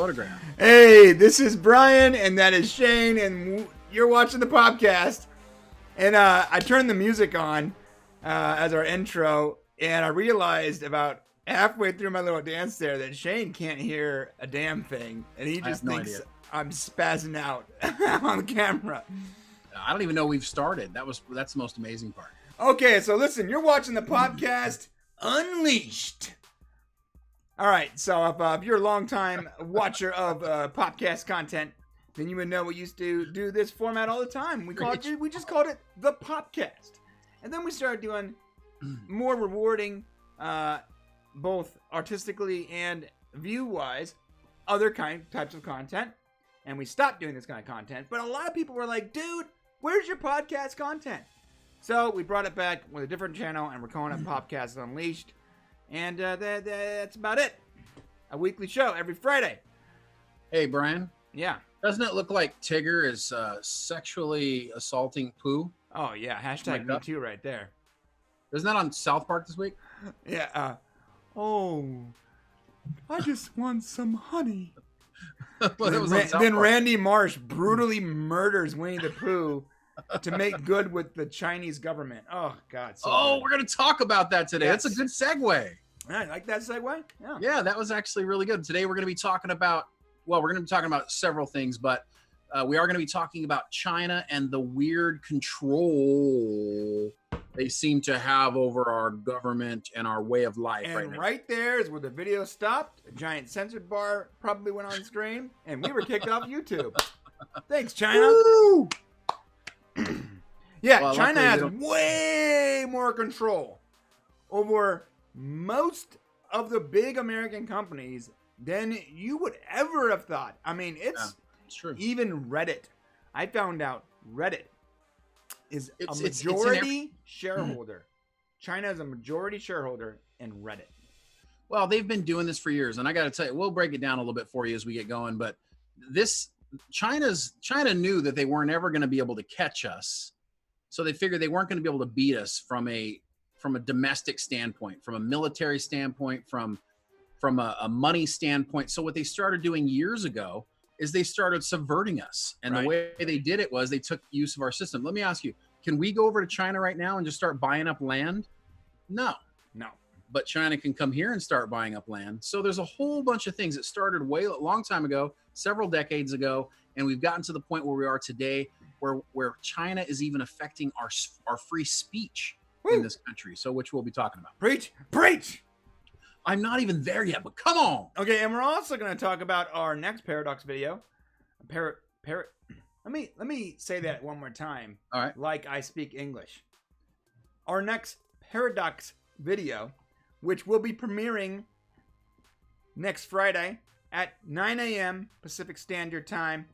photograph. Hey, this is Brian, and that is Shane, and you're watching the Popcast. And I turned the music on as our intro, and I realized about halfway through my little dance there that Shane can't hear a damn thing, and he just thinks I'm spazzing out on the camera. I don't even know we've started. That's the most amazing part. Okay, so listen, you're watching the Popcast Unleashed. All right, so if you're a long-time watcher of Popcast content, then you would know we used to do this format all the time. We just called it the Popcast, and then we started doing more rewarding, both artistically and view-wise, other types of content, and we stopped doing this kind of content. But a lot of people were like, "Dude, where's your podcast content?" So we brought it back with a different channel, and we're calling it Popcast Unleashed. And that's about it. A weekly show every Friday. Hey, Brian. Yeah. Doesn't it look like Tigger is sexually assaulting Pooh? Oh, yeah. Hashtag me too right there. Isn't that on Southpark this week? Yeah. Oh, I just want some honey. Then Randy Marsh brutally murders Winnie the Pooh to make good with the Chinese government. Oh, God. So we're going to talk about that today. Yes. That's a good segue. I like that segue. Yeah, that was actually really good. Today we're going to be talking about, several things, but we are going to be talking about China and the weird control they seem to have over our government and our way of life right now. And right there is where the video stopped. A giant censored bar probably went on screen, and we were kicked off YouTube. Thanks, China. Woo! Yeah, well, China has way more control over most of the big American companies than you would ever have thought. I mean, it's true. Even Reddit. I found out Reddit is a majority shareholder. China is a majority shareholder in Reddit. Well, they've been doing this for years, and I got to tell you, we'll break it down a little bit for you as we get going. But China knew that they weren't ever going to be able to catch us, so they figured they weren't going to be able to beat us from a domestic standpoint, from a military standpoint, from a money standpoint. So what they started doing years ago is they started subverting us, and the way they did it was they took use of our system. Let me ask you: can we go over to China right now and just start buying up land? No. But China can come here and start buying up land. So there's a whole bunch of things that started a long time ago, several decades ago, and we've gotten to the point where we are today, where China is even affecting our free speech in this country. So which we'll be talking about. Preach! I'm not even there yet, but come on. Okay, and we're also going to talk about our next Paradox video. Let me say that one more time. All right. Like I speak English. Our next Paradox video, which will be premiering next Friday at 9 a.m. Pacific Standard Time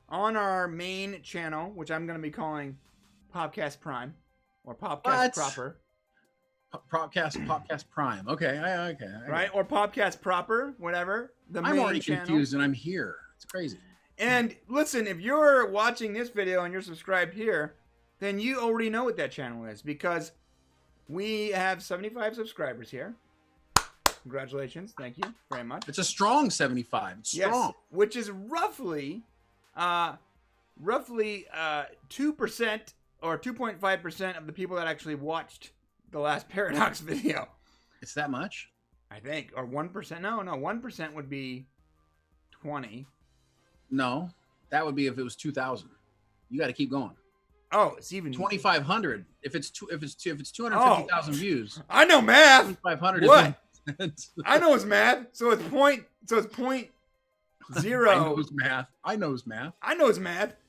on our main channel, which I'm going to be calling Popcast Prime or Popcast Proper. Popcast Prime. Okay. Right? Or Popcast Proper, whatever. I'm already confused and I'm here. It's crazy. And listen, if you're watching this video and you're subscribed here, then you already know what that channel is, because we have 75 subscribers here. Congratulations. Thank you very much. It's a strong 75. It's strong. Yes, which is roughly 2% or 2.5% of the people that actually watched the last Paradox video. It's that much? I think. Or 1%. No, 1% would be 20. No, that would be if it was 2,000. You got to keep going. Oh, it's even 2,500. If it's 250,000 views. I know math. 2,500 what? I know it's math. So it's point 0. I know it's math.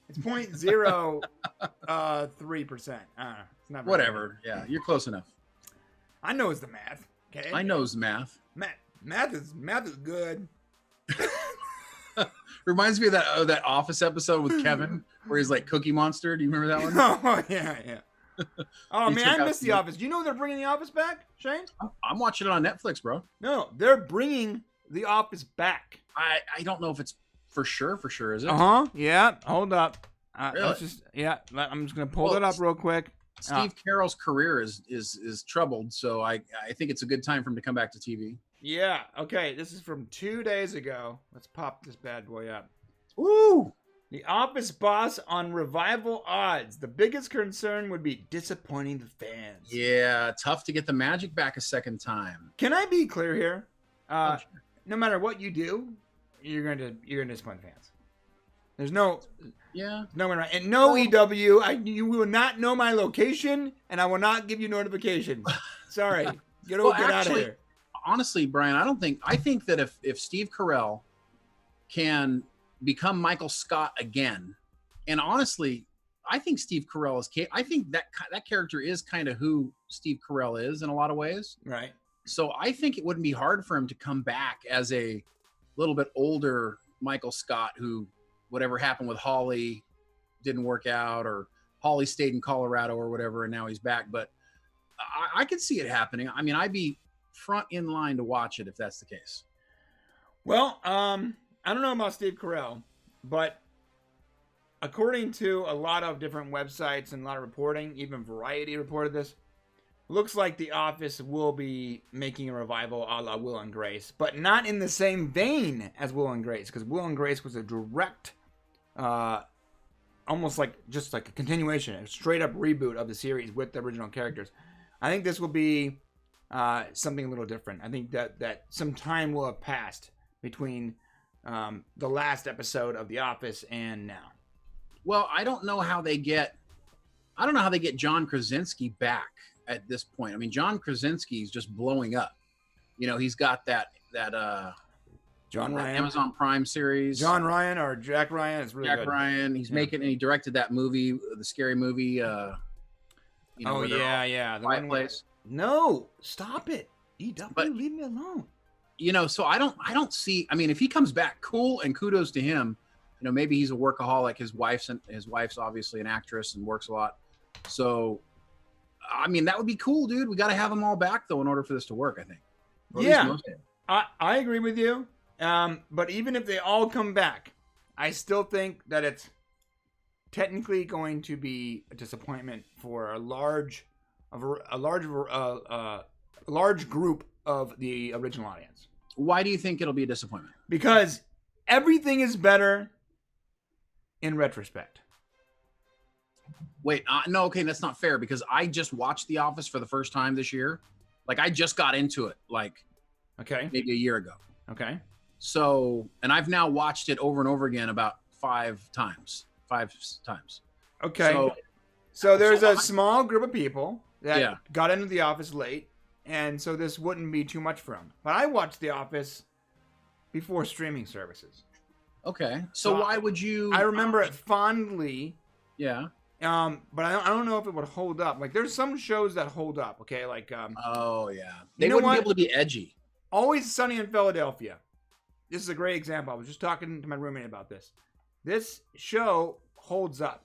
It's 0.03%. It's not whatever. Yeah, you're close enough. I know it's the math. Okay. I knows math. Math is good. Reminds me of that Office episode with Kevin where he's like Cookie Monster. Do you remember that one? Oh yeah. Oh man, I missed The Office. Do you know they're bringing The Office back, Shane? I'm watching it on Netflix, bro. No, they're bringing The Office back. I don't know if it's for sure, is it? Yeah. Hold up. Really? I'm just gonna pull it up real quick. Steve Carell's career is troubled, so I think it's a good time for him to come back to TV. Yeah. Okay. This is from 2 days ago. Let's pop this bad boy up. Woo! The Office boss on revival odds. The biggest concern would be disappointing the fans. Yeah, tough to get the magic back a second time. Can I be clear here? Sure. No matter what you do, you're gonna disappoint the fans. There's no one right, and no EW. You will not know my location, and I will not give you notification. Sorry, get out of here. Honestly, Brian, I think that if Steve Carell can become Michael Scott again, and honestly, I think Steve Carell is. I think that character is kind of who Steve Carell is in a lot of ways. Right. So I think it wouldn't be hard for him to come back as a little bit older Michael Scott, who whatever happened with Holly didn't work out, or Holly stayed in Colorado or whatever, and now he's back. But I could see it happening. I mean, I'd be front in line to watch it if that's the case. Well, I don't know about Steve Carell, but according to a lot of different websites and a lot of reporting, even Variety reported this, looks like The Office will be making a revival a la Will and Grace, but not in the same vein as Will and Grace, because Will and Grace was a direct, almost like just like a continuation, a straight up reboot of the series with the original characters. I think this will be something a little different. I think that some time will have passed between the last episode of The Office and now. Well, I don't know how they get John Krasinski back at this point. I mean, John Krasinski is just blowing up. You know, he's got that John Ryan Amazon Prime series. John Ryan or Jack Ryan is really Jack good. Ryan. He's making, and he directed that movie, the scary movie. The Quiet Place. No, stop it. Leave me alone. You know, so I don't see. I mean, if he comes back, cool, and kudos to him. You know, maybe he's a workaholic. His wife's obviously an actress and works a lot. So, I mean, that would be cool, dude. We got to have them all back though in order for this to work, I think. Yeah, I agree with you. But even if they all come back, I still think that it's technically going to be a disappointment for a large group of the original audience. Why do you think it'll be a disappointment? Because everything is better in retrospect. Wait, no, okay, that's not fair, because I just watched The Office for the first time this year. Like, I just got into it, maybe a year ago. Okay. So, and I've now watched it over and over again about five times. Okay. So there's a small group of people that got into The Office late, and so this wouldn't be too much for them. But I watched The Office before streaming services. Okay. So why would you? I remember it fondly. Yeah. But I don't know if it would hold up. Like, there's some shows that hold up. Okay, like oh yeah, they wouldn't be able to be edgy. Always Sunny in Philadelphia. This is a great example. I was just talking to my roommate about this. This show holds up.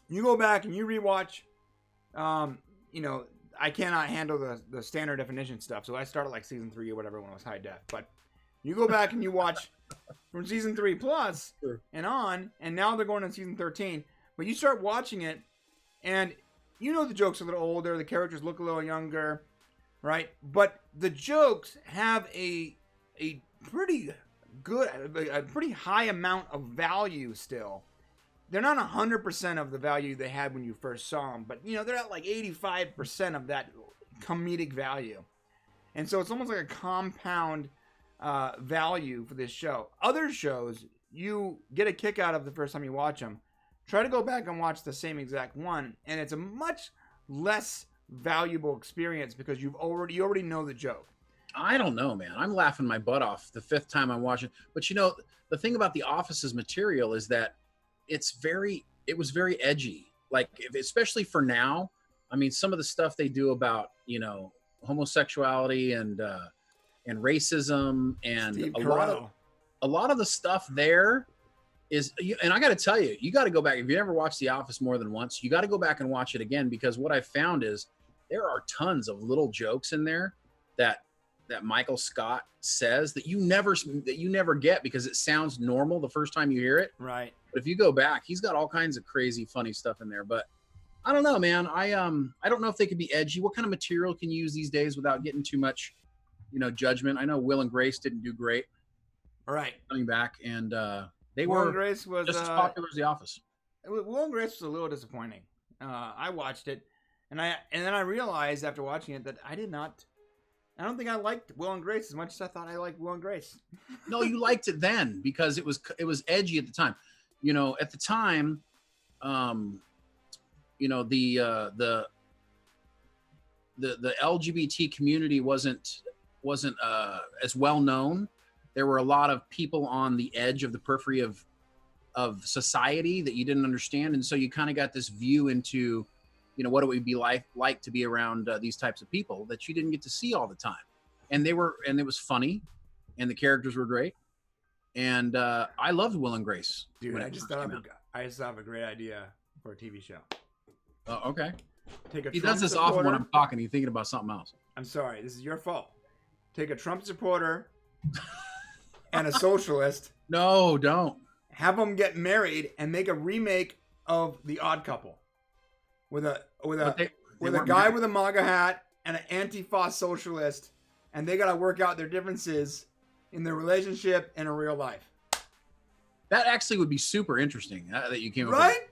You go back and you rewatch. I cannot handle the standard definition stuff, so I started like season 3 or whatever when it was high def. But you go back and you watch from season 3 plus and on, and now they're going on season 13. But you start watching it, and you know the jokes are a little older, the characters look a little younger, right? But the jokes have a pretty good, a pretty high amount of value still. They're not 100% of the value they had when you first saw them, but they're at like 85% of that comedic value. And so it's almost like a compound value for this show. Other shows, you get a kick out of the first time you watch them. Try to go back and watch the same exact one, and it's a much less valuable experience because you already know the joke. I don't know, man. I'm laughing my butt off the 5th time I'm watching. But the thing about The Office's material is that it was very edgy. Like, especially for now. I mean, some of the stuff they do about, homosexuality and racism and a lot of the stuff there is, and I got to tell you, you got to go back. If you ever watched The Office more than once, you got to go back and watch it again, because what I found is there are tons of little jokes in there that Michael Scott says that you never get because it sounds normal the first time you hear it. Right. But if you go back, he's got all kinds of crazy, funny stuff in there. But I don't know, man. I don't know if they could be edgy. What kind of material can you use these days without getting too much judgment. I know Will and Grace didn't do great Right. coming back, and they Will and were Grace was just as popular as The Office. Will and Grace was a little disappointing. I watched it, and then I realized after watching it that I don't think I liked Will and Grace as much as I thought I liked Will and Grace. No, you liked it then because it was edgy at the time. At the time, the LGBT community wasn't as well known. There were a lot of people on the edge of the periphery of society that you didn't understand, and so you kind of got this view into what it would be like to be around these types of people that you didn't get to see all the time. And it was funny, and the characters were great, and I loved Will and Grace. Dude, I just thought of a great idea for a TV show. Oh, okay. He does this often when I'm talking. He's thinking about something else. I'm sorry. This is your fault. Take a Trump supporter and a socialist. No, don't. Have them get married and make a remake of The Odd Couple with a guy with a MAGA hat and an Antifa socialist, and they got to work out their differences in their relationship and in real life. That actually would be super interesting that you came up right? with.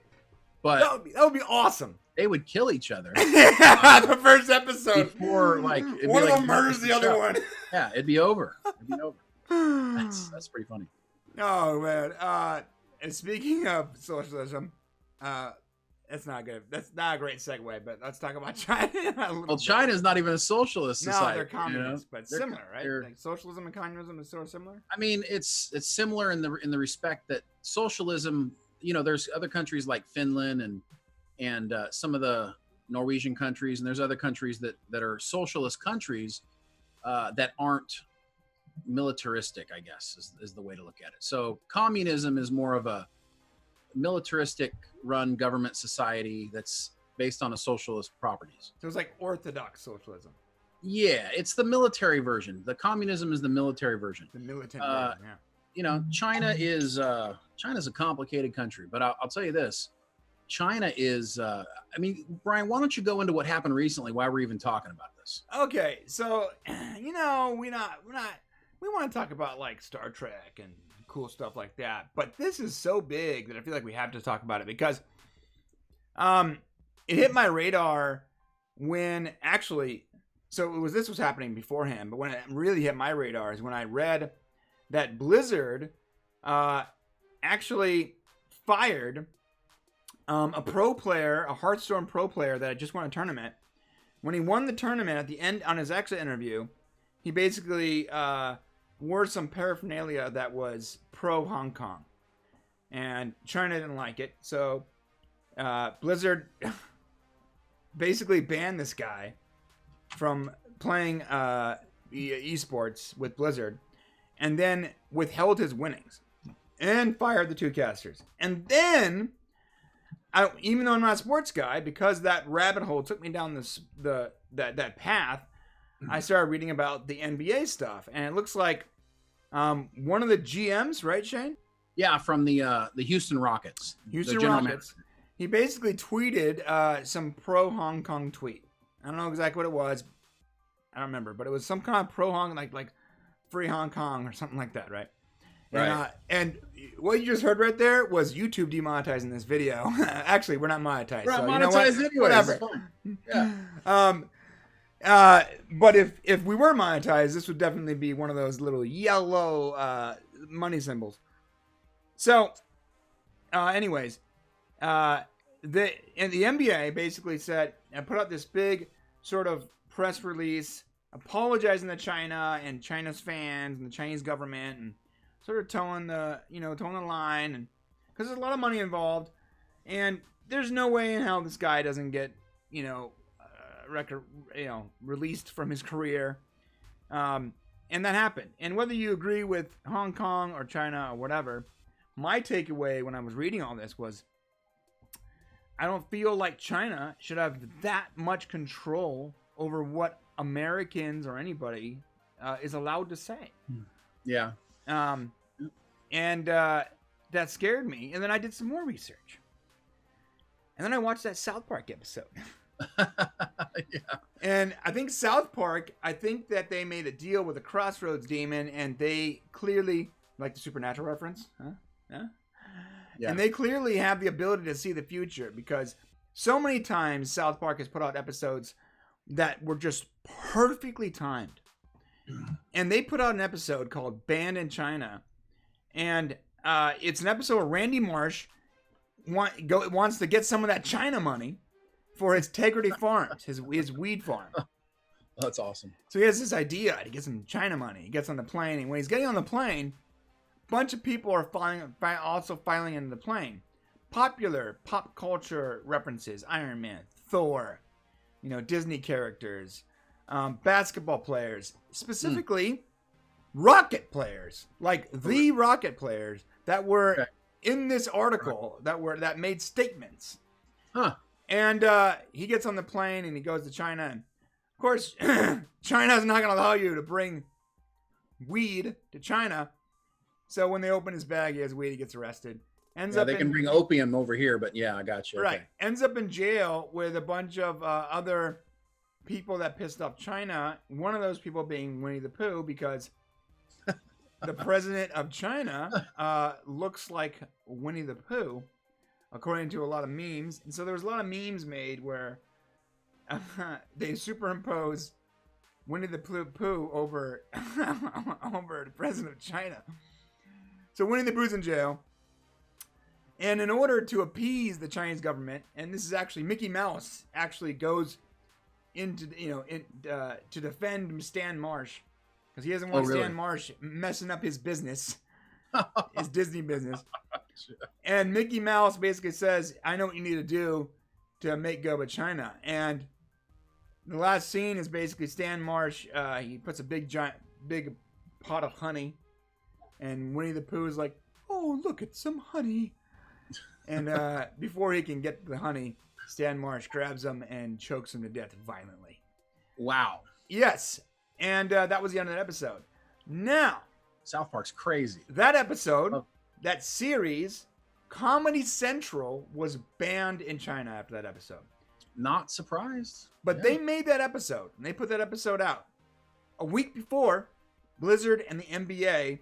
But that would be awesome. They would kill each other. The first episode. Before, one of them murders the other one. Yeah, it'd be over. That's pretty funny. Oh man. And speaking of socialism, that's not good. That's not a great segue, but let's talk about China. Well, China's not even a socialist society. No, they're communists, but similar, right? Like socialism and communism is sort of similar. I mean, it's similar in the respect that socialism, there's other countries like Finland and some of the Norwegian countries, and there's other countries that are socialist countries that aren't militaristic, I guess is the way to look at it. So communism is more of a militaristic run government society that's based on a socialist properties. So it's like orthodox socialism. Yeah, it's the military version. The communism is the military version. The militant version, yeah. China's a complicated country, but I'll tell you this. China is, Brian, why don't you go into what happened recently while we're even talking about this? Okay, so, we want to talk about like Star Trek and cool stuff like that, but this is so big that I feel like we have to talk about it because it hit my radar when this was happening beforehand, but when it really hit my radar is when I read that Blizzard actually fired a pro player, a Hearthstone pro player that had just won a tournament. When he won the tournament at the end on his exit interview, he basically wore some paraphernalia that was pro Hong Kong, and China didn't like it. So Blizzard basically banned this guy from playing esports with Blizzard, and then withheld his winnings and fired the two casters. And then, even though I'm not a sports guy, because that rabbit hole took me down that path, I started reading about the NBA stuff, and it looks like one of the GMs, right, Shane? Yeah, from the Houston Rockets. Houston Rockets. He basically tweeted some pro Hong Kong tweet. I don't know exactly what it was. I don't remember, but it was some kind of pro Hong, like free Hong Kong or something like that, right? Right. And what you just heard right there was YouTube demonetizing this video. Actually, we're not monetized. We're not monetized anyway. Whatever. Yeah. But if we were monetized, this would definitely be one of those little yellow money symbols. So, anyways, the NBA basically said and put out this big sort of press release apologizing to China and China's fans and the Chinese government and sort of towing the line, and because there's a lot of money involved, and there's no way in hell this guy doesn't get released from his career, and that happened. And whether you agree with Hong Kong or China or whatever, my takeaway when I was reading all this was, I don't feel like China should have that much control over what Americans or anybody is allowed to say. Yeah. And that scared me. And then I did some more research. And then I watched that Southpark episode. Yeah. And I think South Park, I think that they made a deal with the Crossroads Demon, and they clearly, like the supernatural reference, huh? Yeah. Yeah. And they clearly have the ability to see the future, because so many times South Park has put out episodes that were just perfectly timed. And they put out an episode called Banned in China. And it's an episode where Randy Marsh wants to get some of that China money for his Integrity Farms, his weed farm. That's awesome. So he has this idea to get some China money. He gets on the plane, and when he's getting on the plane, a bunch of people are also filing into the plane. Popular pop culture references: Iron Man, Thor, Disney characters, basketball players, specifically rocket players, like the rocket players that were in this article that made statements. Huh. And he gets on the plane and he goes to China. And of course, China's not going to allow you to bring weed to China. So when they open his bag, he has weed. He gets arrested. They can bring opium over here, but yeah, I got you. Right. Okay. Ends up in jail with a bunch of other people that pissed off China. One of those people being Winnie the Pooh, because the president of China looks like Winnie the Pooh, according to a lot of memes. And so there was a lot of memes made where they superimpose Winnie the Pooh over the president of China. So Winnie the Pooh's in jail. And in order to appease the Chinese government, and this is actually Mickey Mouse actually goes into to defend Stan Marsh, because he doesn't want Stan Marsh messing up his business, his Disney business. And Mickey Mouse basically says, "I know what you need to do to make go with China." And the last scene is basically Stan Marsh. He puts a big pot of honey, and Winnie the Pooh is like, "Oh, look, it's some honey." And before he can get the honey, Stan Marsh grabs him and chokes him to death violently. Wow. Yes. And that was the end of that episode. Now, South Park's crazy. That episode, that series, Comedy Central was banned in China after that episode. Not surprised. But they made that episode, and they put that episode out a week before Blizzard and the NBA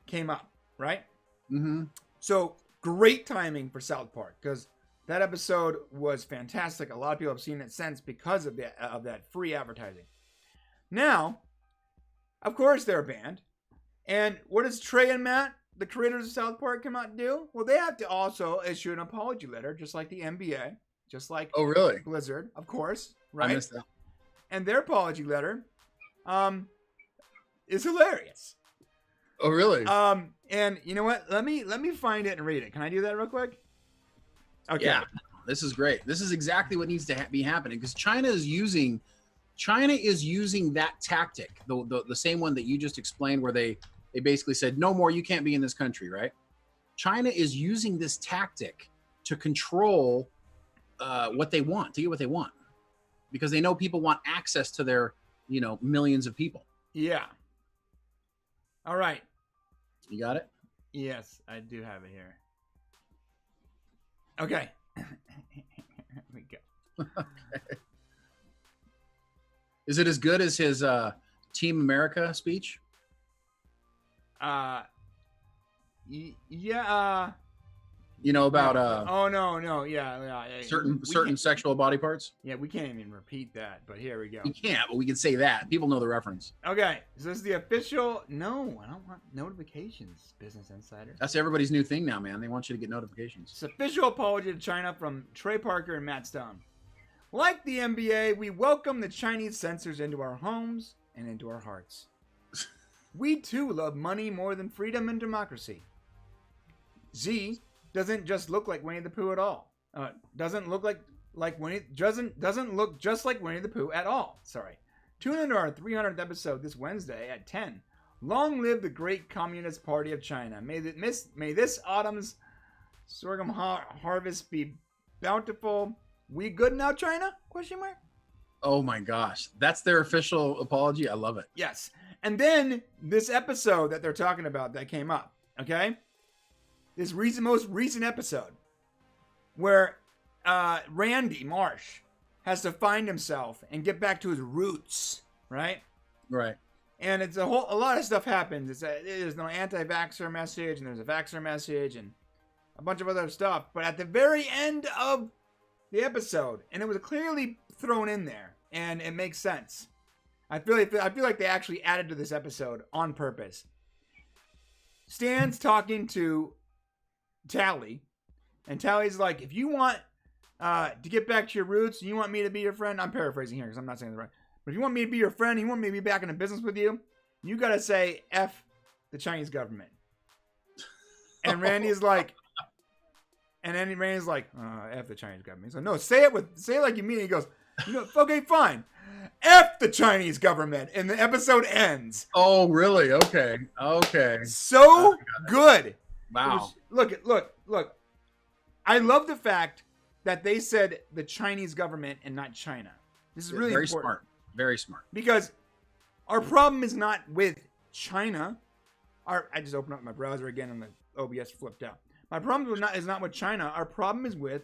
came up, right? Mm-hmm. So great timing for South Park, because that episode was fantastic. A lot of people have seen it since because of that free advertising. Now, of course, they're banned. And what does Trey and Matt, the creators of South Park, come out and do? Well, they have to also issue an apology letter, just like the NBA, just like Blizzard, of course, right? I missed that. And their apology letter is hilarious. Oh, really? And you know what? Let me find it and read it. Can I do that real quick? Okay. Yeah, this is great. This is exactly what needs to be happening, because China is using that tactic, the same one that you just explained, where they basically said, no more, you can't be in this country, right? China is using this tactic to control what they want, to get what they want, because they know people want access to their, millions of people. Yeah. All right. You got it? Yes, I do have it here. Okay. Here we go. Okay. Is it as good as his Team America speech? Yeah. About oh no, yeah. certain sexual body parts. Yeah, we can't even repeat that, but here we go. We can't, but we can say that. People know the reference. Okay, so this is the official. No, I don't want notifications, Business Insider. That's everybody's new thing now, man. They want you to get notifications. It's official apology to China from Trey Parker and Matt Stone. Like the NBA, we welcome the Chinese censors into our homes and into our hearts. We too love money more than freedom and democracy. Z doesn't just look like Winnie the Pooh at all. Doesn't look like Winnie. Doesn't look just like Winnie the Pooh at all. Sorry. Tune into our 300th episode this Wednesday at 10. Long live the great Communist Party of China. May this autumn's sorghum harvest be bountiful. We good now, China? Question mark. Oh my gosh, that's their official apology. I love it. Yes. And then this episode that they're talking about that came up. Okay. This most recent episode where Randy Marsh has to find himself and get back to his roots, right? Right. And it's a lot of stuff happens. There's no anti-vaxxer message, and there's a vaxxer message, and a bunch of other stuff. But at the very end of the episode, and it was clearly thrown in there, and it makes sense. I feel like they actually added to this episode on purpose. Stan's talking to Tally, and Tally's like, if you want to get back to your roots, and you want me to be your friend, I'm paraphrasing here because I'm not saying it right. But if you want me to be your friend, you want me to be back in the business with you, you got to say F the Chinese government. And Randy's like, F the Chinese government. So no, say it like you mean it. He goes, okay, fine. F the Chinese government. And the episode ends. Oh, really? Okay. So good. Wow. Look. I love the fact that they said the Chinese government and not China. This is really important. Smart. Very smart. Because our problem is not with China. I just opened up my browser again and the OBS flipped out. My problem is not with China. Our problem is with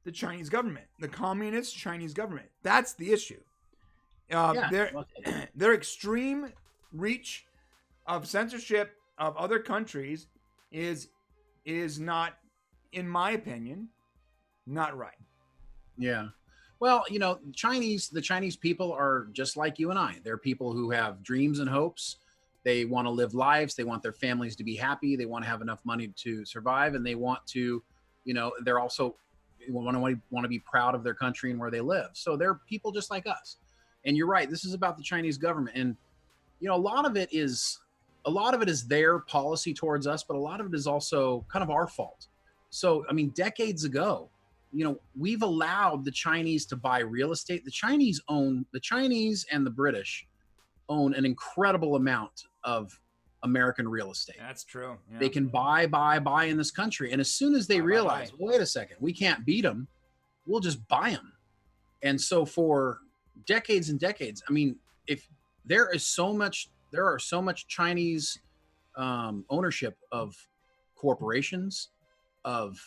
the Chinese government, the communist Chinese government. That's the issue. Their extreme reach of censorship of other countries is not, in my opinion, not right. Yeah. Well, the Chinese people are just like you and I. They're people who have dreams and hopes. They want to live lives. They want their families to be happy. They want to have enough money to survive, and they want to, they're also want to be proud of their country and where they live. So they're people just like us. And you're right. This is about the Chinese government, and a lot of it is their policy towards us, but a lot of it is also kind of our fault. So, decades ago, we've allowed the Chinese to buy real estate. The Chinese and the British own an incredible amount of American real estate. That's true. Yeah. They can buy in this country. And as soon as they realize, wait a second, we can't beat them, we'll just buy them. And so for decades and decades, if there are so much Chinese ownership of corporations, of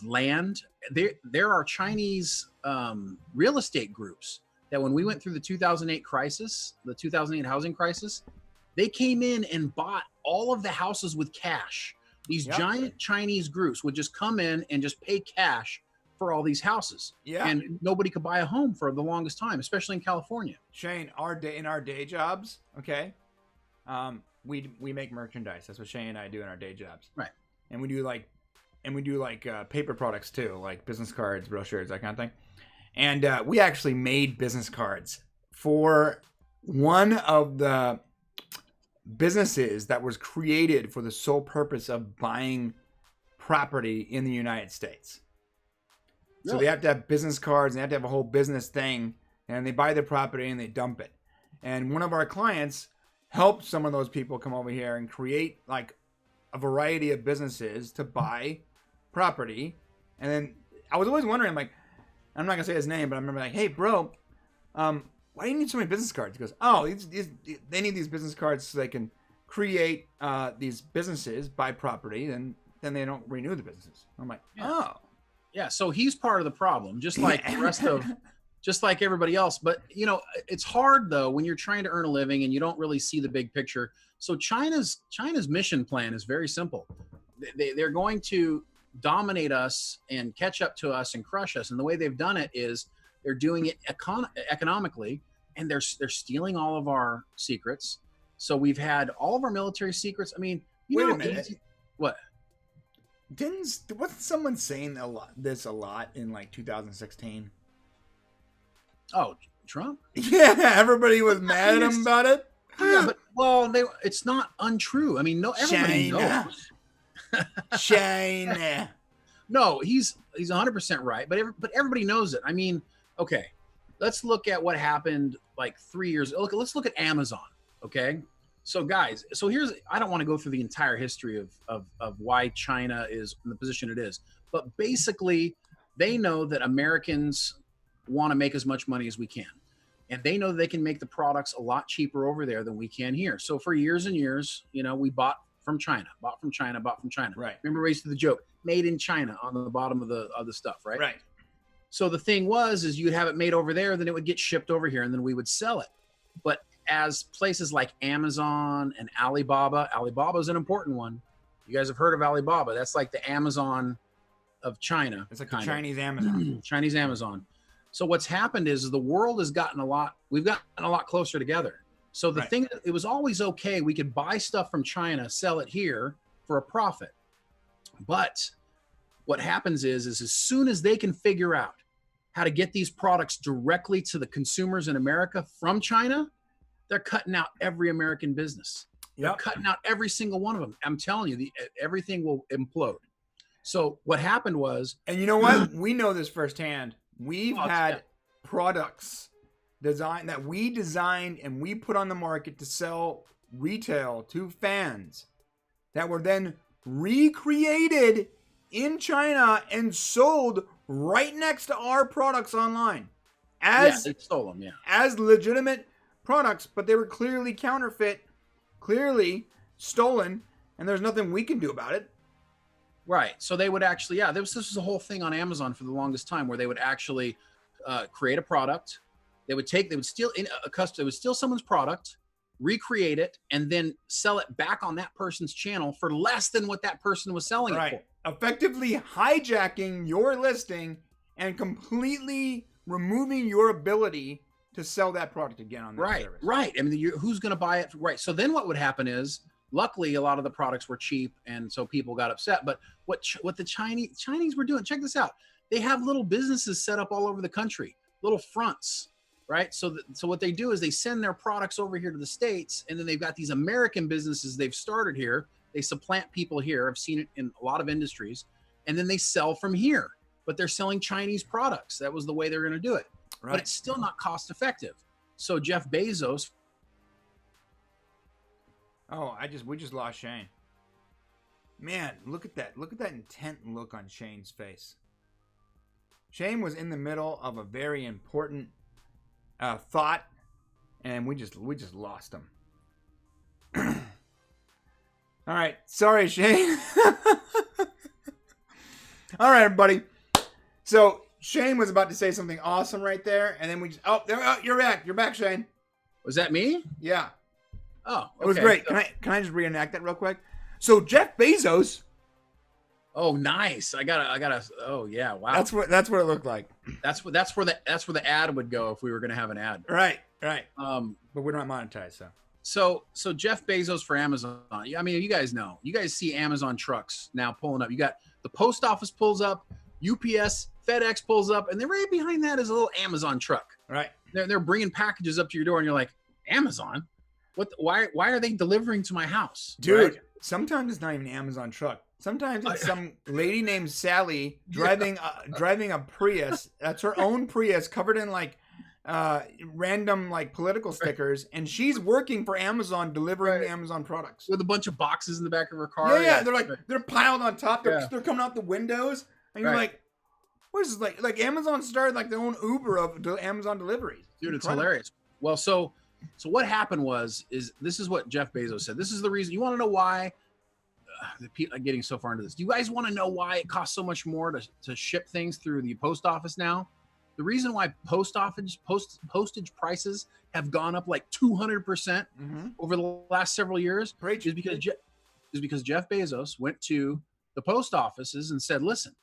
land, there are Chinese real estate groups that when we went through the 2008 housing crisis, they came in and bought all of the houses with cash. These giant Chinese groups would just come in and just pay cash for all these houses. Yeah. And nobody could buy a home for the longest time, especially in California. Shane, in our day jobs, okay, we make merchandise. That's what Shane and I do in our day jobs. Right. And we do paper products too, like business cards, brochures, that kind of thing. And we actually made business cards for one of the businesses that was created for the sole purpose of buying property in the United States. Really? So they have to have business cards, and they have to have a whole business thing, and they buy the property and they dump it. And one of our clients helped some of those people come over here and create like a variety of businesses to buy property. And then I was always wondering, like, I'm not gonna say his name, but I remember like, hey bro, why do you need so many business cards? He goes, they need these business cards so they can create these businesses, buy property, and then they don't renew the businesses. I'm like, yeah. So he's part of the problem, just like the rest of, just like everybody else. But it's hard though when you're trying to earn a living and you don't really see the big picture. So China's mission plan is very simple. They're going to dominate us and catch up to us and crush us. And the way they've done it is they're doing it economically, and they're stealing all of our secrets. So we've had all of our military secrets. Wait a minute. What? Wasn't someone saying a lot in like 2016? Oh, Trump? Yeah, everybody was mad at him about it. Yeah, but it's not untrue. Everybody knows. China. No, he's 100% right, but everybody knows it. Okay, let's look at what happened like 3 years. Let's look at Amazon. Okay, so guys, I don't want to go through the entire history of why China is in the position it is, but basically they know that Americans want to make as much money as we can. And they know they can make the products a lot cheaper over there than we can here. So for years and years, we bought from China. Right. Remember, we used to the joke, made in China on the bottom of the stuff, right? Right. So the thing is you'd have it made over there, then it would get shipped over here, and then we would sell it. But as places like Amazon and Alibaba is an important one. You guys have heard of Alibaba. That's like the Amazon of China. It's like the Chinese Amazon. Chinese Amazon. So what's happened is the world has gotten we've gotten a lot closer together. So the thing, it was always okay. We could buy stuff from China, sell it here for a profit. But what happens is as soon as they can figure out how to get these products directly to the consumers in America from China, they're cutting out every American business. They're cutting out every single one of them. I'm telling you, everything will implode. So what happened was... And you know what? We know this firsthand. We've had products that we designed and we put on the market to sell retail to fans that were then recreated in China and sold right next to our products online. They stole them, as legitimate products, but they were clearly counterfeit, clearly stolen, and there's nothing we can do about it. Right. So they would actually, this was a whole thing on Amazon for the longest time where they would actually create a product. They would steal someone's product, recreate it, and then sell it back on that person's channel for less than what that person was selling it for. Effectively hijacking your listing and completely removing your ability to sell that product again on that service. Right. I mean, who's going to buy it? Right. So then what would happen is, luckily, a lot of the products were cheap, and so people got upset. But what the Chinese were doing, check this out. They have little businesses set up all over the country, little fronts, right? So what they do is they send their products over here to the States, and then they've got these American businesses they've started here. They supplant people here. I've seen it in a lot of industries. And then they sell from here, but they're selling Chinese products. That was the way they're going to do it. Right. But it's still not cost effective. So Jeff Bezos... Oh, we just lost Shane. Man, look at that. Look at that intent look on Shane's face. Shane was in the middle of a very important thought, and we just lost him. All right, sorry, Shane. All right, everybody. So Shane was about to say something awesome right there, and then we just you're back. You're back, Shane. Was that me? Yeah. Oh, okay. It was great. So, can I just reenact that real quick? So Jeff Bezos. Oh, nice. I gotta. Oh, yeah. Wow. That's what it looked like. That's where the ad would go if we were gonna have an ad. Right. But we're not monetized, so. So Jeff Bezos for Amazon. I mean, you guys know. You guys see Amazon trucks now pulling up. You got the post office pulls up, UPS, FedEx pulls up, and then right behind that is a little Amazon truck. Right. They're bringing packages up to your door, and you're like, Amazon. Why are they delivering to my house? Dude, right? Sometimes it's not even an Amazon truck. Sometimes it's some lady named Sally driving a Prius. That's her own Prius covered in like random like political stickers, and she's working for Amazon delivering Amazon products. With a bunch of boxes in the back of her car. Yeah. They're piled on top. They're coming out the windows. And you're like, what is this like Amazon started like their own Uber of Amazon deliveries. Dude, it's hilarious. Well, so what happened is this is what Jeff Bezos said. This is the reason. You want to know why I'm getting so far into this. Do you guys want to know why it costs so much more to ship things through the post office now? The reason why postage prices have gone up like 200% over the last several years is because Jeff Bezos went to the post offices and said, listen,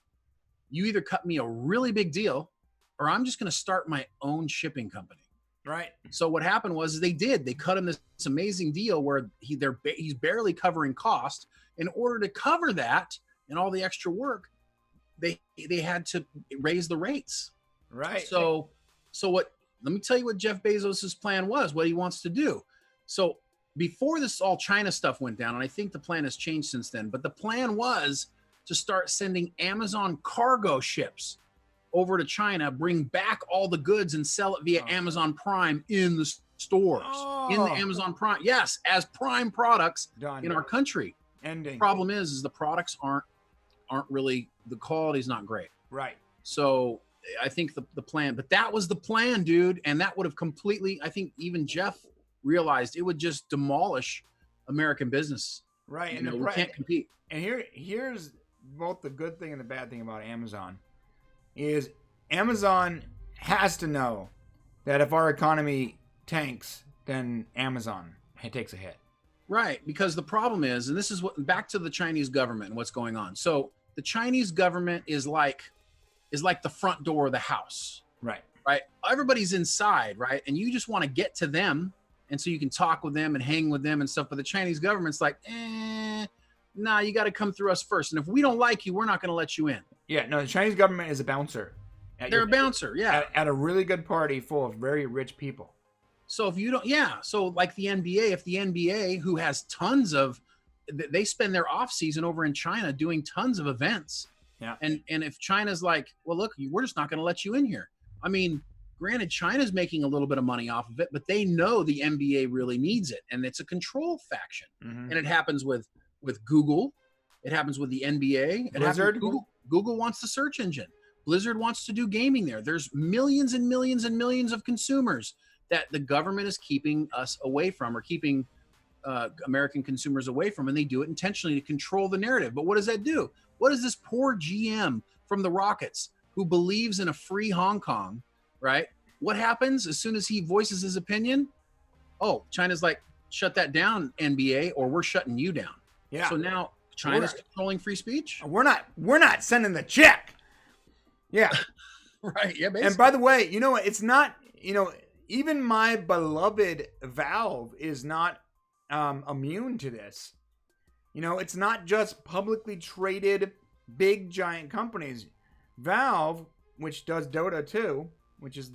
you either cut me a really big deal or I'm just going to start my own shipping company. Right. So what happened was they cut him this amazing deal where he's barely covering cost. In order to cover that and all the extra work, they had to raise the rates. Right. So let me tell you what Jeff Bezos's plan was, what he wants to do. So before this all China stuff went down, and I think the plan has changed since then, but the plan was to start sending Amazon cargo ships over to China, bring back all the goods and sell it via Amazon Prime in the stores, in the Amazon Prime. Yes, as Prime products in our country. Ending. Problem is the products aren't really, the quality's not great. Right. So I think the plan, but that was the plan, dude. And that would have completely, I think even Jeff realized it would just demolish American business. Right. And we can't compete. And here's both the good thing and the bad thing about Amazon is Amazon has to know that if our economy tanks, then Amazon takes a hit. Right, because the problem is, and this is what back to the Chinese government and what's going on. So the Chinese government is like the front door of the house. Right. Right. Everybody's inside, right? And you just want to get to them, and so you can talk with them and hang with them and stuff. But the Chinese government's like, nah, you got to come through us first. And if we don't like you, we're not going to let you in. Yeah, no, the Chinese government is a bouncer. They're a bouncer, yeah. At a really good party full of very rich people. So if you don't, yeah. So like the NBA, if the NBA, who has tons of, they spend their off season over in China doing tons of events. Yeah. And if China's like, well, look, we're just not going to let you in here. I mean, granted, China's making a little bit of money off of it, but they know the NBA really needs it, and it's a control faction. Mm-hmm. And it happens with Google, it happens with the NBA, Blizzard. Google wants the search engine. Blizzard wants to do gaming there. There's millions and millions and millions of consumers that the government is keeping us away from, or keeping American consumers away from, and they do it intentionally to control the narrative. But what does that do? What does this poor GM from the Rockets, who believes in a free Hong Kong, right? What happens as soon as he voices his opinion? Oh, China's like, shut that down, NBA, or we're shutting you down. Yeah. So now China's controlling free speech? We're not sending the check. Yeah. Right. Yeah. Basically. And by the way, you know what? It's not, even my beloved Valve is not immune to this. It's not just publicly traded big giant companies. Valve, which does Dota 2, which is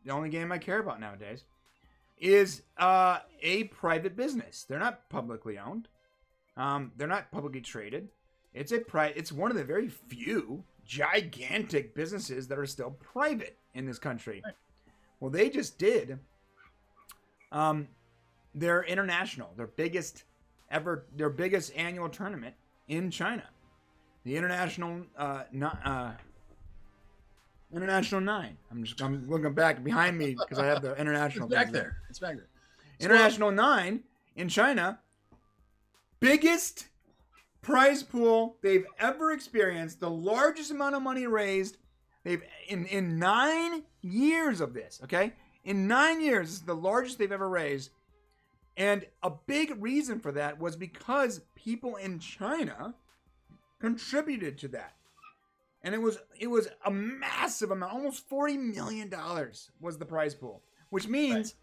the only game I care about nowadays, is a private business. They're not publicly owned. They're not publicly traded. It's one of the very few gigantic businesses that are still private in this country. Right. Well, they just did their biggest annual tournament in China. The International 9. I'm looking back behind me because I have the international. It's back there. It's back there. International 9 in China. Biggest prize pool they've ever experienced. The largest amount of money raised. They've in 9 years of this. Okay, in 9 years, this is the largest they've ever raised. And a big reason for that was because people in China contributed to that. And it was a massive amount, almost $40 million was the prize pool, which means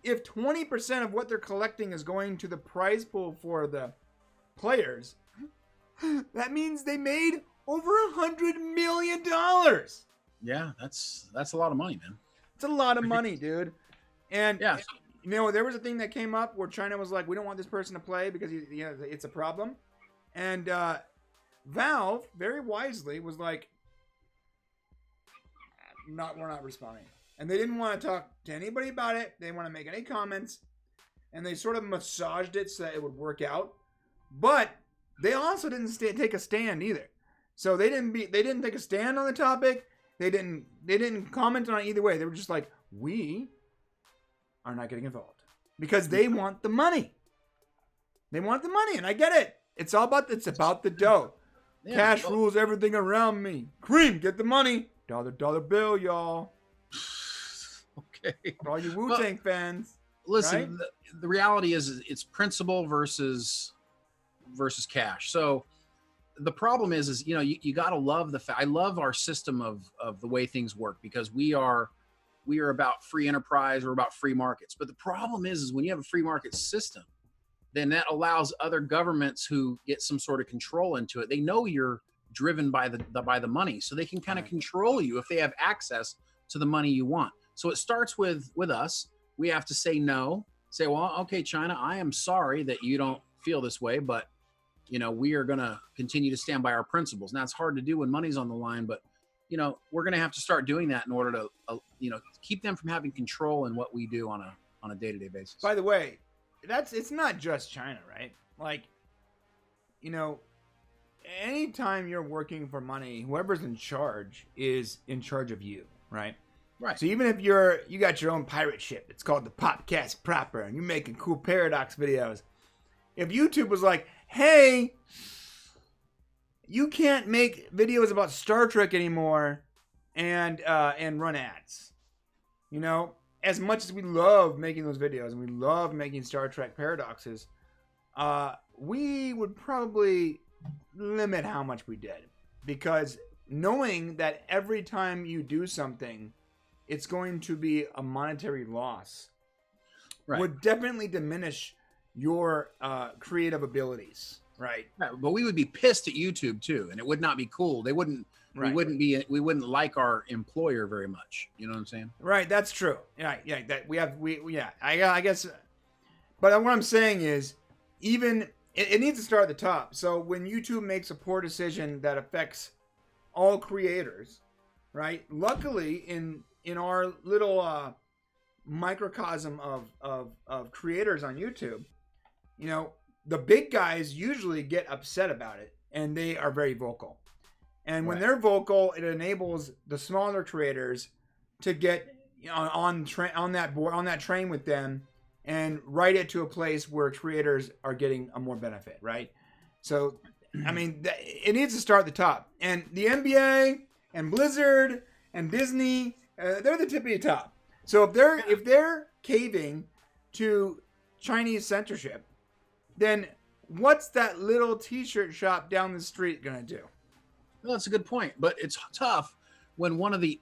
if 20% of what they're collecting is going to the prize pool for the players, that means they made over $100 million. Yeah, that's a lot of money, man. It's a lot of money, dude. And yeah. There was a thing that came up where China was like, we don't want this person to play because it's a problem. And Valve, very wisely, was like, we're not responding. And they didn't want to talk to anybody about it. They didn't want to make any comments. And they sort of massaged it so that it would work out. But they also didn't take a stand either. So they didn't take a stand on the topic. They didn't comment on it either way. They were just like, we are not getting involved. Because they want the money. They want the money, and I get it. It's about the dough. Yeah, cash rules everything around me. Cream, get the money. Dollar bill, y'all. Okay. For all you Wu-Tang fans. Listen, right? the reality is it's principle versus cash. So the problem is you got to love the fact. I love our system of the way things work because we are about free enterprise. We're about free markets. But the problem is when you have a free market system, then that allows other governments who get some sort of control into it. They know you're driven by the money, so they can kind of control you if they have access to the money you want. So it starts with us. We have to say no. Say, well, okay, China, I am sorry that you don't feel this way, but we are going to continue to stand by our principles. Now it's hard to do when money's on the line, but we're going to have to start doing that in order to keep them from having control in what we do on a day-to-day basis. By the way, it's not just China, right? Like, anytime you're working for money, whoever's in charge is in charge of you, right? Right. So even if you got your own pirate ship, it's called the Popcast proper, and you're making cool paradox videos. If YouTube was like, hey, you can't make videos about Star Trek anymore and run ads. You know, as much as we love making those videos and we love making Star Trek paradoxes, we would probably limit how much we did, because knowing that every time you do something, it's going to be a monetary loss, would definitely diminish your creative abilities. Right. But we would be pissed at YouTube too, and it would not be cool. They wouldn't. Right. We wouldn't like our employer very much. You know what I'm saying? Right. That's true. Yeah. Yeah. That I guess. But what I'm saying is, even it needs to start at the top. So when YouTube makes a poor decision that affects all creators, right? Luckily, in our little microcosm of creators on YouTube, you know, the big guys usually get upset about it, and they are very vocal. And when they're vocal, it enables the smaller creators to get on that train with them and write it to a place where creators are getting a more benefit, right? So, I mean, it needs to start at the top. And the NBA and Blizzard and Disney, they're the tippy top. So if they're caving to Chinese censorship, then what's that little t-shirt shop down the street gonna do? Well, that's a good point, but it's tough when one of the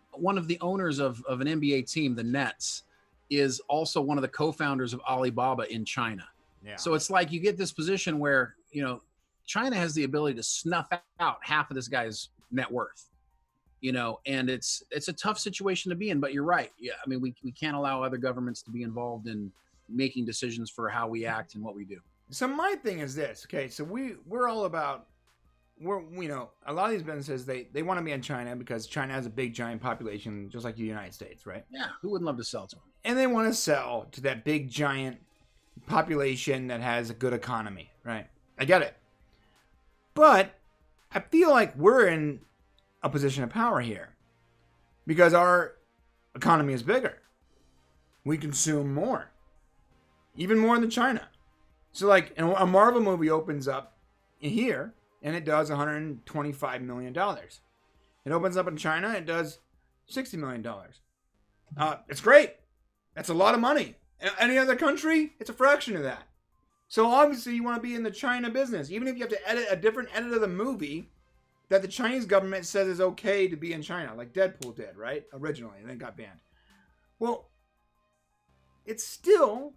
owners of an NBA team, the Nets, is also one of the co-founders of Alibaba in China. Yeah. So it's like you get this position where, you know, China has the ability to snuff out half of this guy's net worth, you know, and it's a tough situation to be in. But you're right. Yeah, I mean, we can't allow other governments to be involved in making decisions for how we act and what we do. So my thing is this, okay? So we're all about, you know, a lot of these businesses, they want to be in China because China has a big, giant population, just like the United States, right? Yeah, who wouldn't love to sell to them? And they want to sell to that big, giant population that has a good economy, right? I get it. But I feel like we're in a position of power here because our economy is bigger. We consume more, even more than China. So, like, a Marvel movie opens up here, and it does $125 million. It opens up in China, it does $60 million. It's great. That's a lot of money. Any other country, it's a fraction of that. So, obviously, you want to be in the China business. Even if you have to edit a different edit of the movie that the Chinese government says is okay to be in China, like Deadpool did, right? Originally, and then got banned. Well, it's still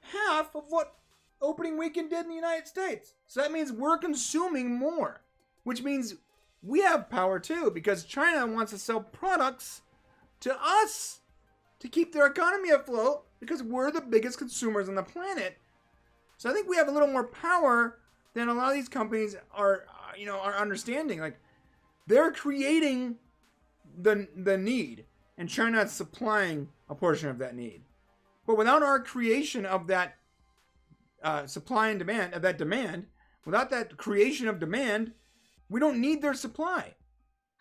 half of what opening weekend did in the United States. So that means we're consuming more, which means we have power too, because China wants to sell products to us to keep their economy afloat because we're the biggest consumers on the planet. So I think we have a little more power than a lot of these companies are understanding. Like, they're creating the need, and China is supplying a portion of that need. But without our creation of that supply and demand, of that demand, without that creation of demand, we don't need their supply.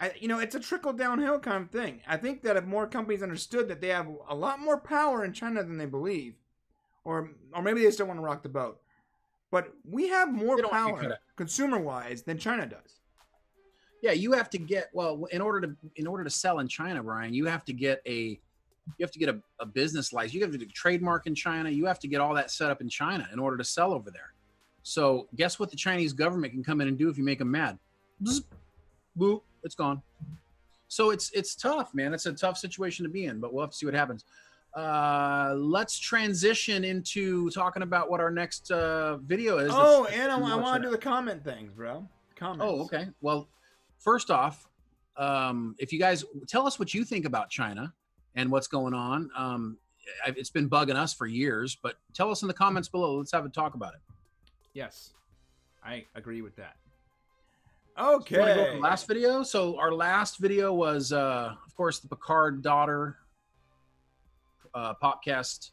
It's a trickle downhill kind of thing. I think that if more companies understood that they have a lot more power in China than they believe, or maybe they still want to rock the boat, but we have more power consumer-wise than China does. Yeah, you have to get, well, in order to sell in China, Brian, you have to get a business license. You have to do a trademark in China. You have to get all that set up in China in order to sell over there. So guess what the Chinese government can come in and do if you make them mad? Bzz, boop, it's gone. So it's tough, man. It's a tough situation to be in, but we'll have to see what happens. Let's transition into talking about what our next video is. Oh, and I want to do the comment things, bro. Comments. Oh, okay. Well, first off, if you guys tell us what you think about China and what's going on. It's been bugging us for years, but tell us in the comments below. Let's have a talk about it. Yes, I agree with that. Okay. So go to the last video. So our last video was, of course, the Picard daughter Popcast.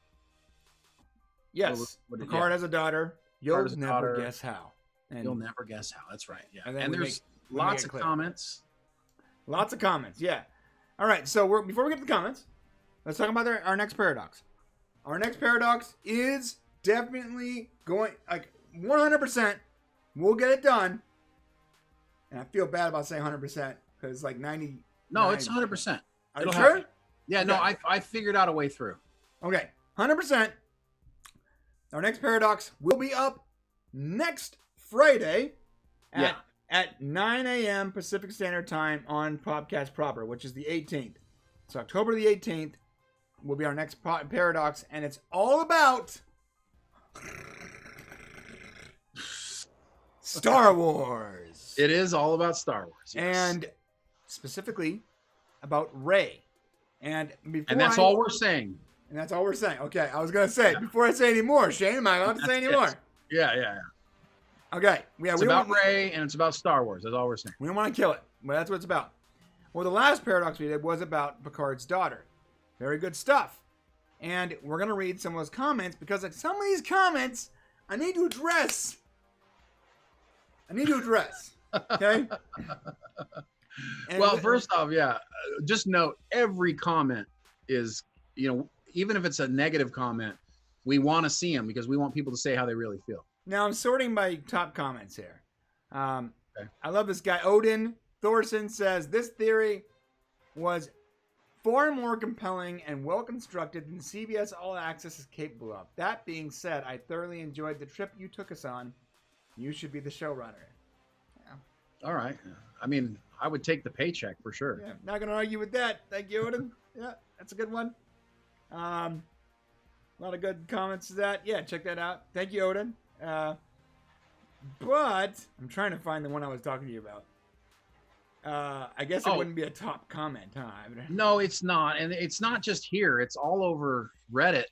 Yes, Picard has a daughter. You'll never guess how. And you'll never guess how. That's right. Yeah. And there's lots of comments. Lots of comments. Yeah. All right. So before we get to the comments, let's talk about our next paradox. Our next paradox is definitely going, like, 100%. We'll get it done. And I feel bad about saying 100% because it's like 99% No, it's 100%. Are you It'll sure? happen. Yeah, Okay. no, I figured out a way through. Okay, 100%. Our next Paradox will be up next Friday at 9 a.m. Pacific Standard Time on Popcast proper, which is the 18th. So October the 18th will be our next Paradox, and it's all about Star Wars. It is all about Star Wars. Yes. And specifically about Rey. And that's all we're saying. And that's all we're saying. Okay, I was going to say, before I say any more, Shane, am I allowed to say any more? Yeah. Okay. Yeah, it's about Rey and it's about Star Wars. That's all we're saying. We don't want to kill it, but that's what it's about. Well, the last Paradox we did was about Picard's daughter. Very good stuff. And we're going to read some of those comments because like some of these comments I need to address. Okay? Well, first off, just note every comment is, even if it's a negative comment, we want to see them because we want people to say how they really feel. Now I'm sorting by top comments here. Okay. I love this guy. Odin Thorson says this theory was far more compelling and well constructed than CBS All Access is capable of. That being said, I thoroughly enjoyed the trip you took us on. You should be the showrunner. All right. I mean, I would take the paycheck for sure. Yeah, not going to argue with that. Thank you, Odin. Yeah, that's a good one. A lot of good comments to that. Yeah, check that out. Thank you, Odin. But I'm trying to find the one I was talking to you about. I guess it wouldn't be a top comment, huh? No, it's not. And it's not just here. It's all over Reddit.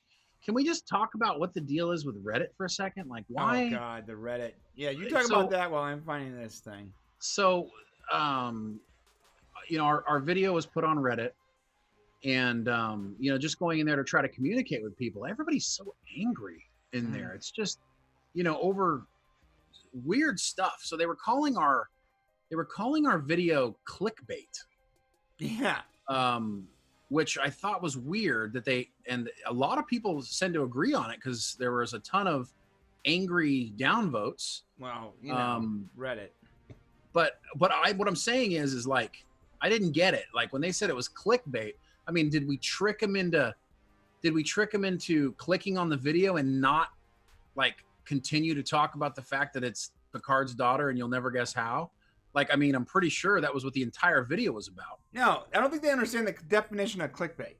Can we just talk about what the deal is with Reddit for a second? Like, why? Oh, God, the Reddit. Yeah, you talk about that while I'm finding this thing. So, our video was put on Reddit. And, just going in there to try to communicate with people. Everybody's so angry in there. It's just, over weird stuff. So they were calling our video clickbait. Yeah. Which I thought was weird and a lot of people tend to agree on it because there was a ton of angry downvotes. Well, Reddit. But what I'm saying is like, I didn't get it. Like when they said it was clickbait, I mean, did we trick them into clicking on the video and not like continue to talk about the fact that it's Picard's daughter and you'll never guess how? Like, I mean, I'm pretty sure that was what the entire video was about. No, I don't think they understand the definition of clickbait.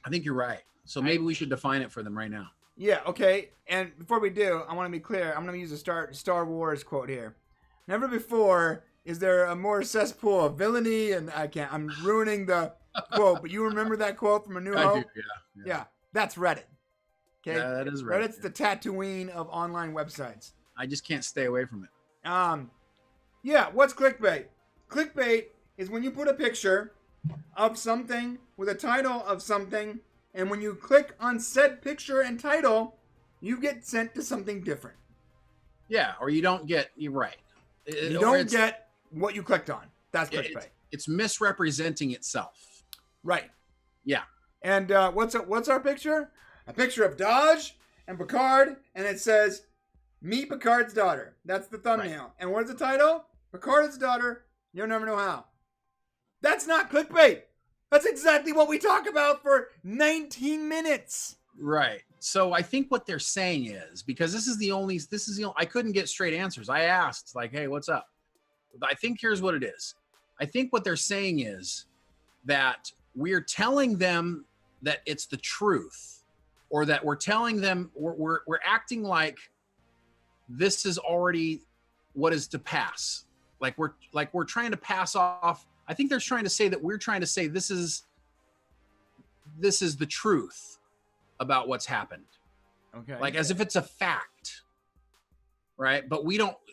I think you're right. So maybe we should define it for them right now. Yeah, okay. And before we do, I want to be clear. I'm going to use a Star Wars quote here. Never before is there a more cesspool of villainy, and I'm ruining the quote, but you remember that quote from A New Hope? I do, yeah. That's Reddit. Okay, yeah, that is Reddit. Reddit's the Tatooine of online websites. I just can't stay away from it. Yeah, what's clickbait? Clickbait is when you put a picture of something with a title of something, and when you click on said picture and title, you get sent to something different. Yeah, or you don't get, you're right. You don't get what you clicked on. That's clickbait. It's misrepresenting itself. Right. Yeah. And what's our picture? A picture of Dodge and Picard, and it says, "Meet Picard's daughter." That's the thumbnail. Right. And what's the title? Picard's daughter, you'll never know how. That's not clickbait. That's exactly what we talk about for 19 minutes. Right. So I think what they're saying is, because this is the only, I couldn't get straight answers. I asked like, hey, what's up? I think here's what it is. I think what they're saying is that we're telling them that it's the truth, or that we're telling them we're acting like this is already what is to pass. Like we're trying to pass off. I think they're trying to say that we're trying to say this is the truth about what's happened. Okay. Like as if it's a fact. Right? But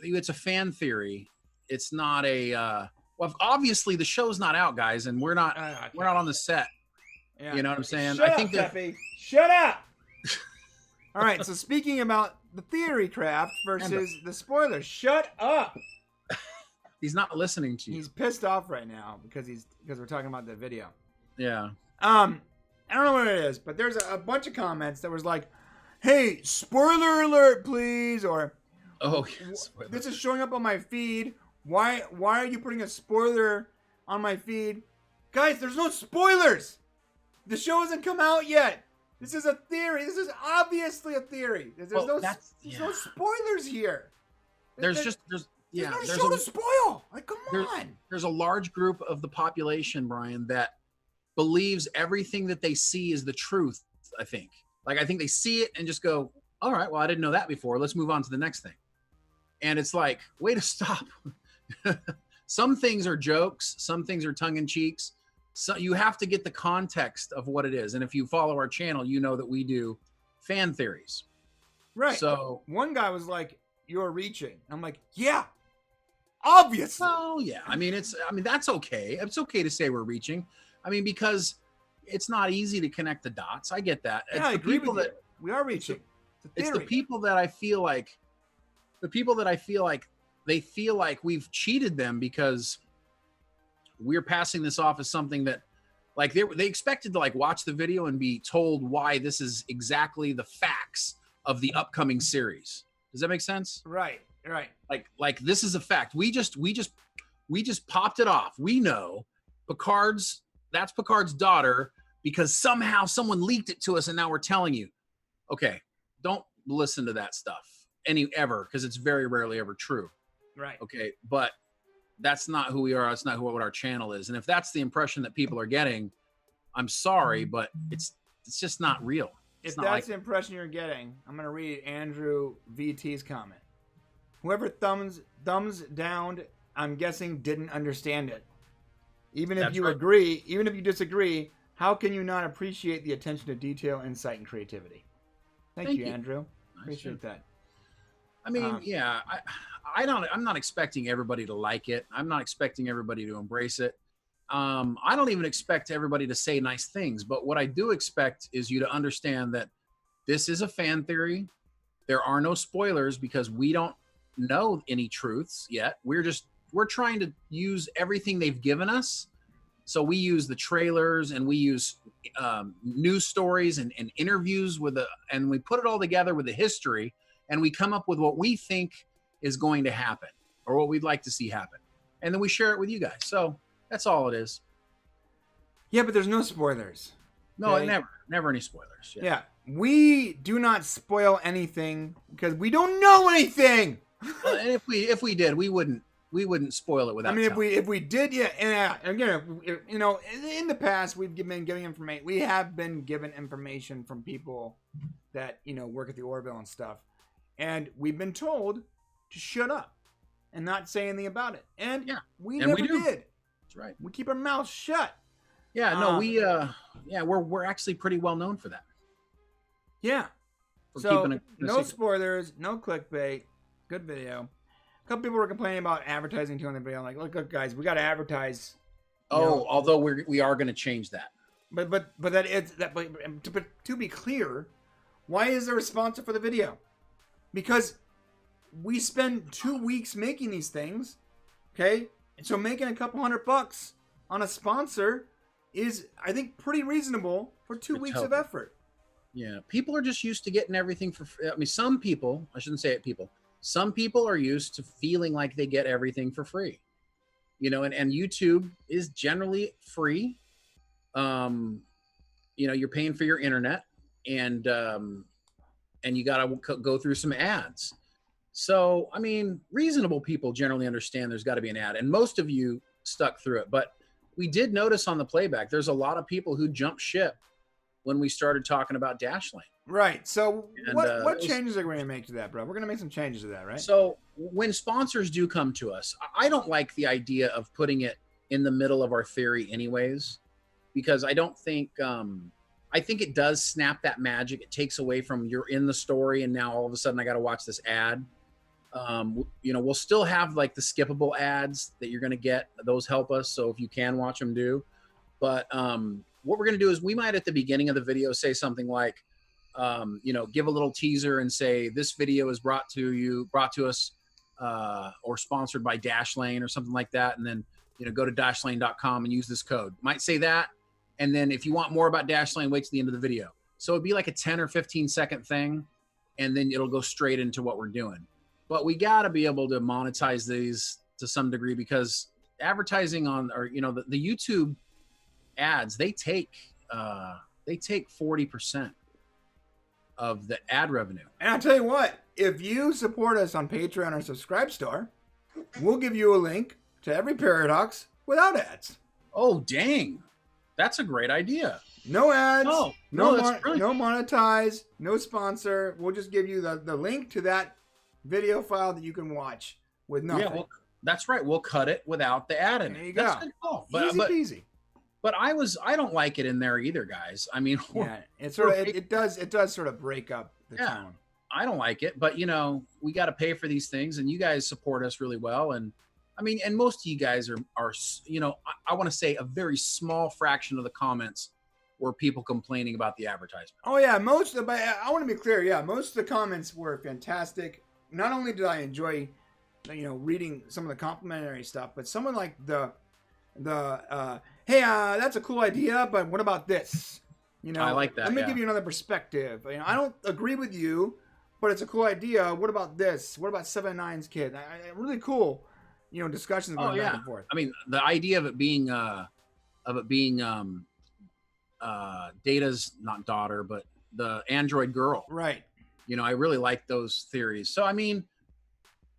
it's a fan theory. It's not a well, obviously the show's not out, guys, and we're not on the set. Yeah. You know what I'm saying? Shut up, Peppy. Shut up. All right, so speaking about the theory craft versus the spoilers, shut up. He's not listening to you. He's pissed off right now because we're talking about the video. Yeah. I don't know what it is, but there's a bunch of comments that was like, "Hey, spoiler alert, please," or "Oh, this is showing up on my feed. Why are you putting a spoiler on my feed? Guys, there's no spoilers. The show hasn't come out yet. This is a theory. This is obviously a theory. There's no spoilers here. There's no show to spoil. Like, come on. There's a large group of the population, Brian, that believes everything that they see is the truth, I think. Like, I think they see it and just go, all right, well, I didn't know that before. Let's move on to the next thing. And it's like, wait, stop. Some things are jokes. Some things are tongue-in-cheeks. So you have to get the context of what it is. And if you follow our channel, you know that we do fan theories. Right. So one guy was like, you're reaching. I'm like, yeah, obviously. Oh, yeah. I mean, that's okay. It's okay to say we're reaching. I mean, because it's not easy to connect the dots. I get that. Yeah, I agree with you. We are reaching. It's the people that I feel like, they feel like we've cheated them because we're passing this off as something that, like, they expected to, like, watch the video and be told why this is exactly the facts of the upcoming series. Does that make sense? Right. Like this is a fact. We just popped it off. We know that's Picard's daughter because somehow someone leaked it to us and now we're telling you. Okay, don't listen to that stuff ever because it's very rarely ever true. Right. Okay, but that's not who we are. That's not what our channel is. And if that's the impression that people are getting, I'm sorry, but it's just not real. If that's the impression you're getting, I'm going to read Andrew VT's comment. Whoever thumbs down, I'm guessing didn't understand it. Even if you agree, even if you disagree, how can you not appreciate the attention to detail, insight, and creativity? Thank you, Andrew. Appreciate that. I mean, yeah, I'm not expecting everybody to like it. I'm not expecting everybody to embrace it. I don't even expect everybody to say nice things, but what I do expect is you to understand that this is a fan theory. There are no spoilers because we don't know any truths yet. We're trying to use everything they've given us. So we use the trailers and we use news stories and interviews and we put it all together with the history and we come up with what we think is going to happen or what we'd like to see happen. And then we share it with you guys. So that's all it is. Yeah, but there's no spoilers. No, okay? Never any spoilers. Yeah. We do not spoil anything because we don't know anything. And if we did, we wouldn't spoil it without. I mean, if we did, yeah. And again, you know, in the past we've been giving information. We have been given information from people that, you know, work at the Orville and stuff, and we've been told to shut up and not say anything about it. And yeah, we never did. That's right. We keep our mouths shut. Yeah, no, we're actually pretty well known for that. Yeah. So no spoilers, no clickbait. Good video. A couple people were complaining about advertising too on the video. I'm like, look, guys, we got to advertise. Although we are going to change that. But to be clear, why is there a sponsor for the video? Because we spend 2 weeks making these things, okay? And so making a couple $100 on a sponsor is, I think, pretty reasonable for 2 weeks of effort. Yeah, people are just used to getting everything for free. I mean, some people, I shouldn't say it, people. Some people are used to feeling like they get everything for free. You know, and YouTube is generally free. You know, you're paying for your internet and you got to go through some ads. So, I mean, reasonable people generally understand there's got to be an ad, and most of you stuck through it. But we did notice on the playback, there's a lot of people who jumped ship when we started talking about Dashlane. Right. So what changes are we going to make to that, bro? We're going to make some changes to that, right? So when sponsors do come to us, I don't like the idea of putting it in the middle of our theory anyways, because I don't think, I think it does snap that magic. It takes away from you're in the story and now all of a sudden I got to watch this ad. You know, we'll still have like the skippable ads that you're going to get. Those help us. So if you can watch them, do. But what we're going to do is we might at the beginning of the video say something like, you know, give a little teaser and say this video is brought to us or sponsored by Dashlane or something like that. And then, you know, go to dashlane.com and use this code. Might say that. And then if you want more about Dashlane, wait to the end of the video. So it'd be like a 10 or 15 second thing. And then it'll go straight into what we're doing. But we got to be able to monetize these to some degree because advertising on, or, you know, the YouTube ads, they take 40% of the ad revenue. And I'll tell you what, if you support us on Patreon or Subscribe Store, we'll give you a link to every Paradox without ads. Oh, dang. That's a great idea. No ads. No, that's brilliant. No monetize. No sponsor. We'll just give you the link to that video file that you can watch with nothing. Yeah, well, that's right. We'll cut it without the ad in it. There you that's go. Good call. Easy peasy. But I don't like it in there either, guys. I mean, yeah, it does sort of break up the tone. I don't like it, but we got to pay for these things, and you guys support us really well. And I mean, and most of you guys are I want to say a very small fraction of the comments were people complaining about the advertisement. Oh yeah, I want to be clear. Yeah, most of the comments were fantastic. Not only did I enjoy, reading some of the complimentary stuff, but someone like the hey, that's a cool idea, but what about this? I like that. Let me give you another perspective. I don't agree with you, but it's a cool idea. What about this? What about 7 9's kid? Really cool, discussions going back and forth. I mean, the idea of it being Data's not daughter, but the android girl. Right. I really like those theories. So I mean,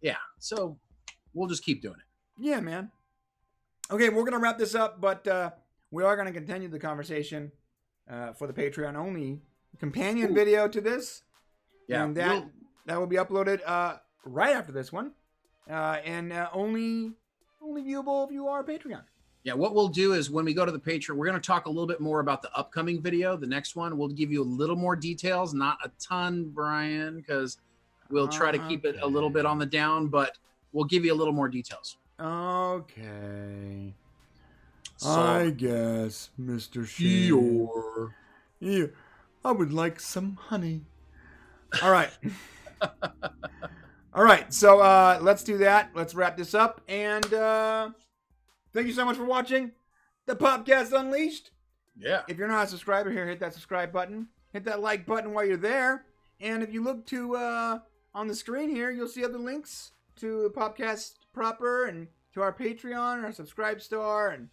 yeah. So we'll just keep doing it. Yeah, man. Okay, we're gonna wrap this up, but we are gonna continue the conversation for the Patreon only companion video to this. Yeah, and that will be uploaded right after this one, and only viewable if you are a Patreon. Yeah, what we'll do is when we go to the Patreon, we're going to talk a little bit more about the upcoming video. The next one, we'll give you a little more details, not a ton, Brian, because we'll try to keep it a little bit on the down, but we'll give you a little more details. Okay. So, I guess, Mr. Shane. Yeah, I would like some honey. All right. All right, so let's do that. Let's wrap this up, and thank you so much for watching the Popcast Unleashed. Yeah. If you're not a subscriber here, hit that subscribe button. Hit that like button while you're there. And if you look to on the screen here, you'll see other links to the Popcast proper and to our Patreon, our Subscribe Store, and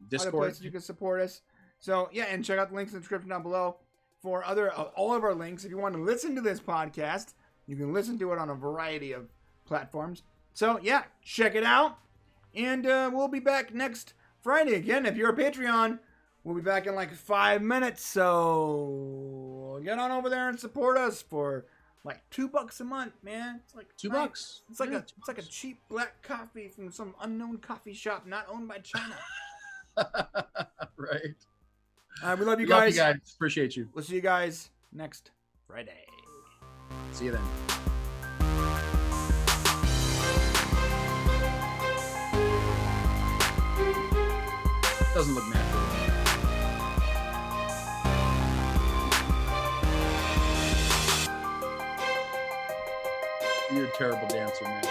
Discord. other places you can support us. So, yeah, and check out the links in the description down below for all of our links. If you want to listen to this podcast, you can listen to it on a variety of platforms. So, yeah, check it out. And we'll be back next Friday again. If you're a Patreon, we'll be back in like 5 minutes. So get on over there and support us for like $2 a month, man. It's like $2. It's like it's like a cheap black coffee from some unknown coffee shop not owned by China. Right. We love you guys. Love you guys. Appreciate you. We'll see you guys next Friday. See you then. Doesn't look natural. You're a terrible dancer, man.